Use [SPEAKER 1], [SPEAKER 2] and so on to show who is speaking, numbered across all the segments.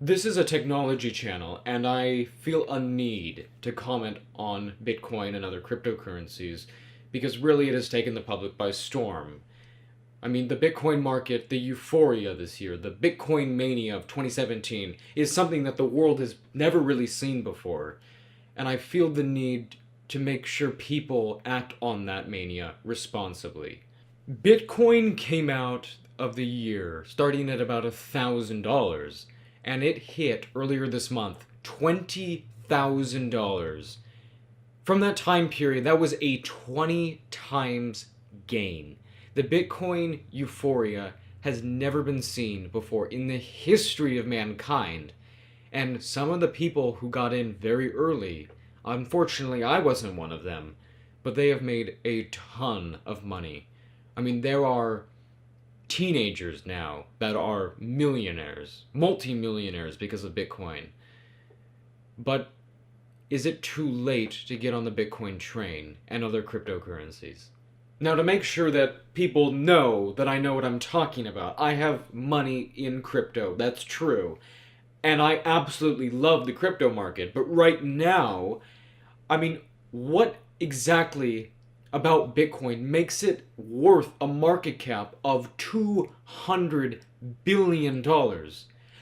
[SPEAKER 1] This is a technology channel, and I feel a need to comment on Bitcoin and other cryptocurrencies because really it has taken the public by storm. I mean, the Bitcoin market, the euphoria this year, the Bitcoin mania of 2017 is something that the world has never really seen before. And I feel the need to make sure people act on that mania responsibly. Bitcoin came out of the year starting at about $1,000, and it hit earlier this month $20,000. From that time period, that was a 20 times gain. The Bitcoin euphoria has never been seen before in the history of mankind. And some of the people who got in very early, unfortunately, I wasn't one of them, but they have made a ton of money. I mean, there are teenagers now that are millionaires, multimillionaires because of Bitcoin. But is it too late to get on the Bitcoin train and other cryptocurrencies? Now, to make sure that people know that I know what I'm talking about, I have money in crypto. That's true. And I absolutely love the crypto market. But right now, I mean, what exactly about Bitcoin makes it worth a market cap of $200 billion?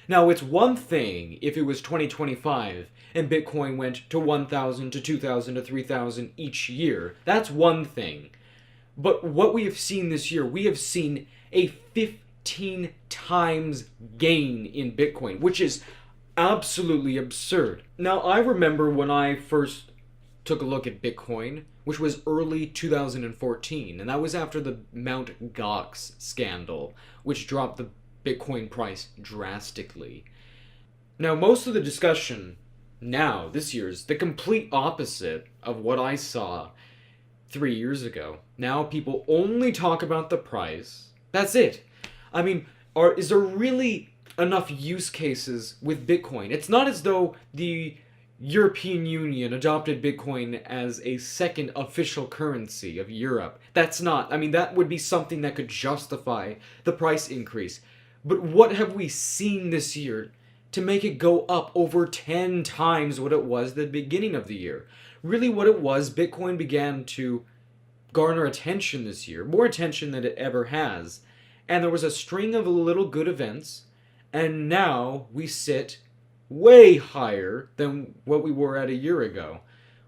[SPEAKER 1] Now, it's one thing if it was 2025 and Bitcoin went to 1,000 to 2,000 to 3,000 each year. That's one thing. But what we have seen this year, we have seen a 15 times gain in Bitcoin, which is absolutely absurd. Now, I remember when I first took a look at Bitcoin, which was early 2014, and that was after the Mt. Gox scandal, which dropped the Bitcoin price drastically. Now, most of the discussion now, this year, is the complete opposite of what I saw 3 years ago. Now people only talk about the price. That's it. I mean, is there really enough use cases with Bitcoin? It's not as though the European Union adopted Bitcoin as a second official currency of Europe. That's not. I mean, that would be something that could justify the price increase. But what have we seen this year to make it go up over 10 times what it was at the beginning of the year? Really, what it was, Bitcoin began to garner attention this year, more attention than it ever has. And there was a string of little good events, and now we sit way higher than what we were at a year ago,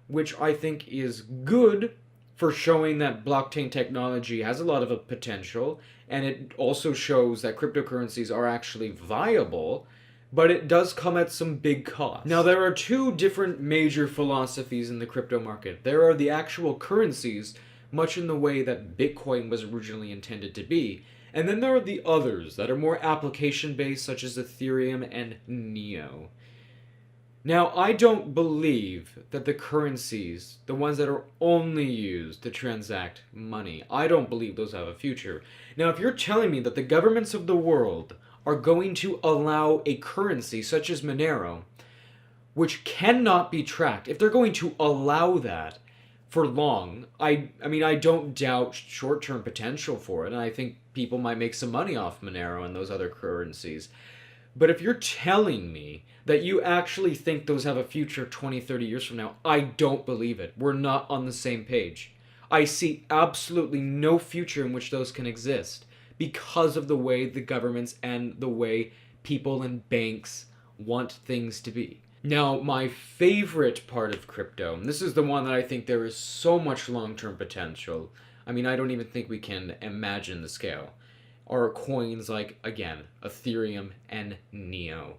[SPEAKER 1] which I think is good for showing that blockchain technology has a lot of a potential, and it also shows that cryptocurrencies are actually viable, but it does come at some big costs. Now, there are two different major philosophies in the crypto market. There are the actual currencies, much in the way that Bitcoin was originally intended to be, and then there are the others that are more application-based, such as Ethereum and Neo. Now, I don't believe that the currencies, the ones that are only used to transact money, I don't believe those have a future. Now, if you're telling me that the governments of the world are going to allow a currency such as Monero, which cannot be tracked, if they're going to allow that for long, I mean, I don't doubt short-term potential for it, and I think people might make some money off Monero and those other currencies. But if you're telling me that you actually think those have a future 20, 30 years from now, I don't believe it. We're not on the same page. I see absolutely no future in which those can exist because of the way the governments and the way people and banks want things to be. Now, my favorite part of crypto, and this is the one that I think there is so much long-term potential, I mean, I don't even think we can imagine the scale, are coins like, again, Ethereum and Neo.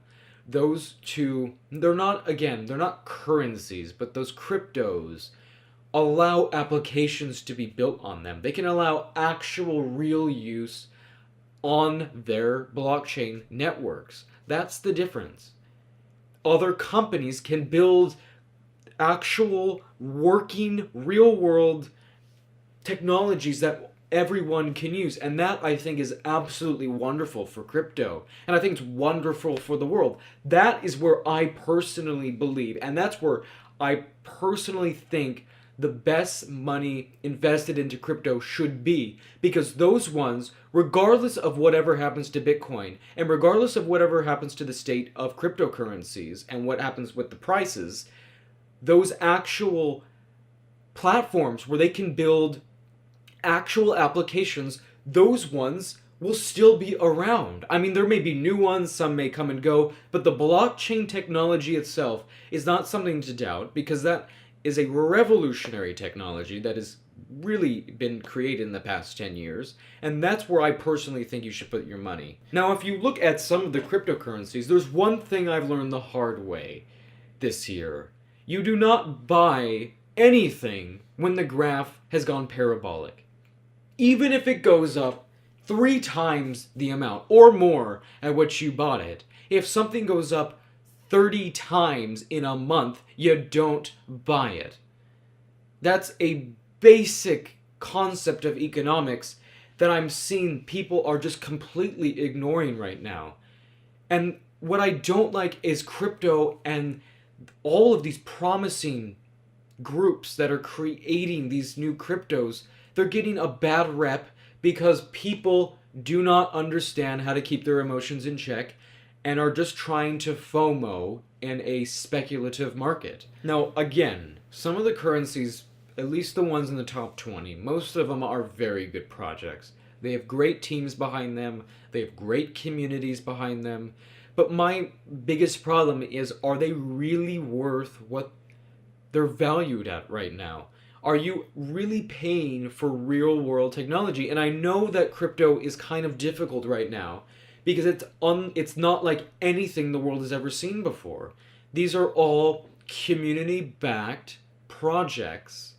[SPEAKER 1] Those two, they're not currencies, but those cryptos allow applications to be built on them. They can allow actual real use on their blockchain networks. That's the difference. Other companies can build actual working real world technologies that everyone can use, and that I think is absolutely wonderful for crypto, and I think it's wonderful for the world. That is where I personally believe, and that's where I personally think the best money invested into crypto should be, because those ones, regardless of whatever happens to Bitcoin and regardless of whatever happens to the state of cryptocurrencies and what happens with the prices, those actual platforms where they can build actual applications, those ones will still be around. I mean, there may be new ones, some may come and go, but the blockchain technology itself is not something to doubt, because that is a revolutionary technology that has really been created in the past 10 years, and that's where I personally think you should put your money. Now, if you look at some of the cryptocurrencies, there's one thing I've learned the hard way this year. You do not buy anything when the graph has gone parabolic. Even if it goes up 3 times the amount or more at which you bought it, if something goes up 30 times in a month, you don't buy it. That's a basic concept of economics that I'm seeing people are just completely ignoring right now. And what I don't like is crypto and all of these promising groups that are creating these new cryptos. They're getting a bad rep because people do not understand how to keep their emotions in check and are just trying to FOMO in a speculative market. Now, again, some of the currencies, at least the ones in the top 20, most of them are very good projects. They have great teams behind them, they have great communities behind them. But my biggest problem is, are they really worth what they're valued at right now? Are you really paying for real world technology? And I know that crypto is kind of difficult right now because it's not like anything the world has ever seen before. These are all community backed projects.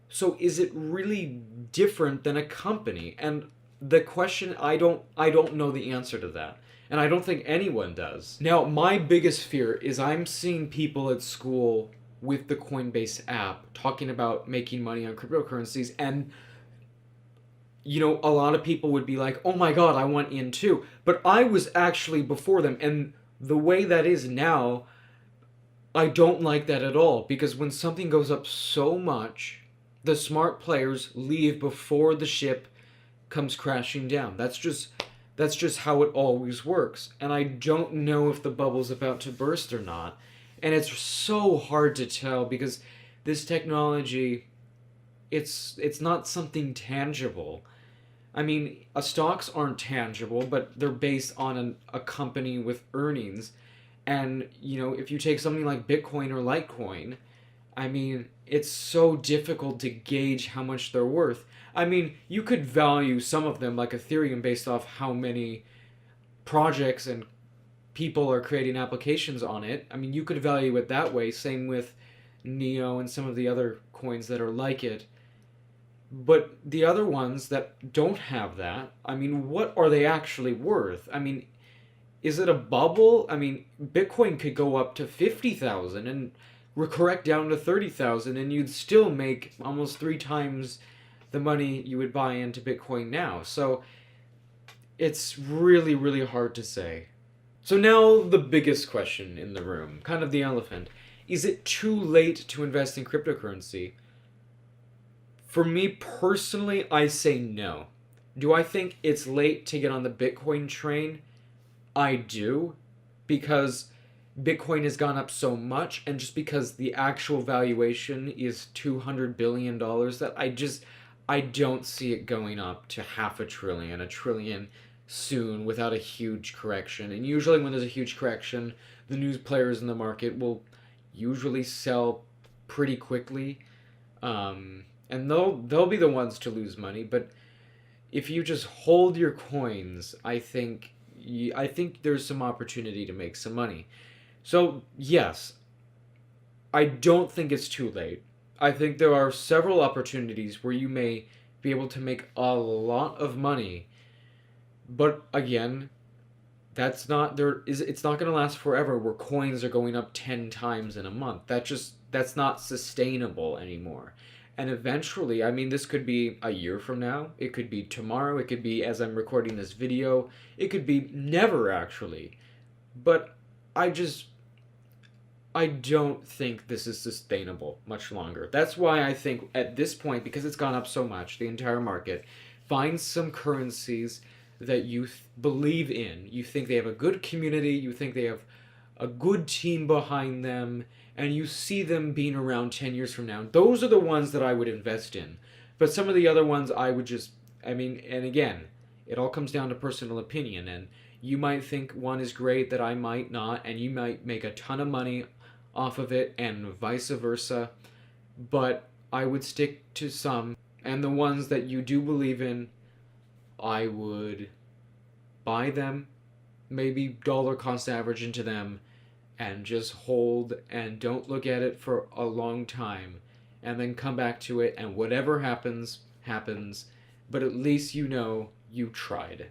[SPEAKER 1] So is it really different than a company? And the question, I don't know the answer to that. And I don't think anyone does. Now, my biggest fear is I'm seeing people at school with the Coinbase app talking about making money on cryptocurrencies, and a lot of people would be like, oh my god, I want in too. But I was actually before them, and the way that is now, I don't like that at all, because when something goes up so much, the smart players leave before the ship comes crashing down. That's just how it always works. And I don't know if the bubble's about to burst or not. And it's so hard to tell because this technology, it's not something tangible. I mean, stocks aren't tangible, but they're based on a company with earnings. And, if you take something like Bitcoin or Litecoin, I mean, it's so difficult to gauge how much they're worth. I mean, you could value some of them, like Ethereum, based off how many projects and people are creating applications on it. I mean, you could value it that way. Same with Neo and some of the other coins that are like it. But the other ones that don't have that, I mean, what are they actually worth? I mean, is it a bubble? I mean, Bitcoin could go up to 50,000 and correct down to 30,000, and you'd still make almost 3 times the money you would buy into Bitcoin now. So it's really, really hard to say. So now the biggest question in the room, kind of the elephant. Is it too late to invest in cryptocurrency? For me personally, I say no. Do I think it's late to get on the Bitcoin train? I do, because Bitcoin has gone up so much, and just because the actual valuation is $200 billion, that I don't see it going up to $500 billion soon without a huge correction. And usually when there's a huge correction, the news players in the market will usually sell pretty quickly. And they'll be the ones to lose money, but if you just hold your coins, I think there's some opportunity to make some money. So, yes, I don't think it's too late. I think there are several opportunities where you may be able to make a lot of money. But again, it's not going to last forever where coins are going up 10 times in a month. That's not sustainable anymore. And eventually, I mean, this could be a year from now, it could be tomorrow, it could be as I'm recording this video, it could be never actually. But I don't think this is sustainable much longer. That's why I think at this point, because it's gone up so much, the entire market, find some currencies that you believe in. You think they have a good community, you think they have a good team behind them, and you see them being around 10 years from now. Those are the ones that I would invest in. But some of the other ones I would just, I mean, and again, it all comes down to personal opinion. And you might think one is great that I might not, and you might make a ton of money off of it, and vice versa. But I would stick to some, and the ones that you do believe in, I would buy them, maybe dollar cost average into them, and just hold and don't look at it for a long time, and then come back to it, and whatever happens, happens. But at least you know you tried.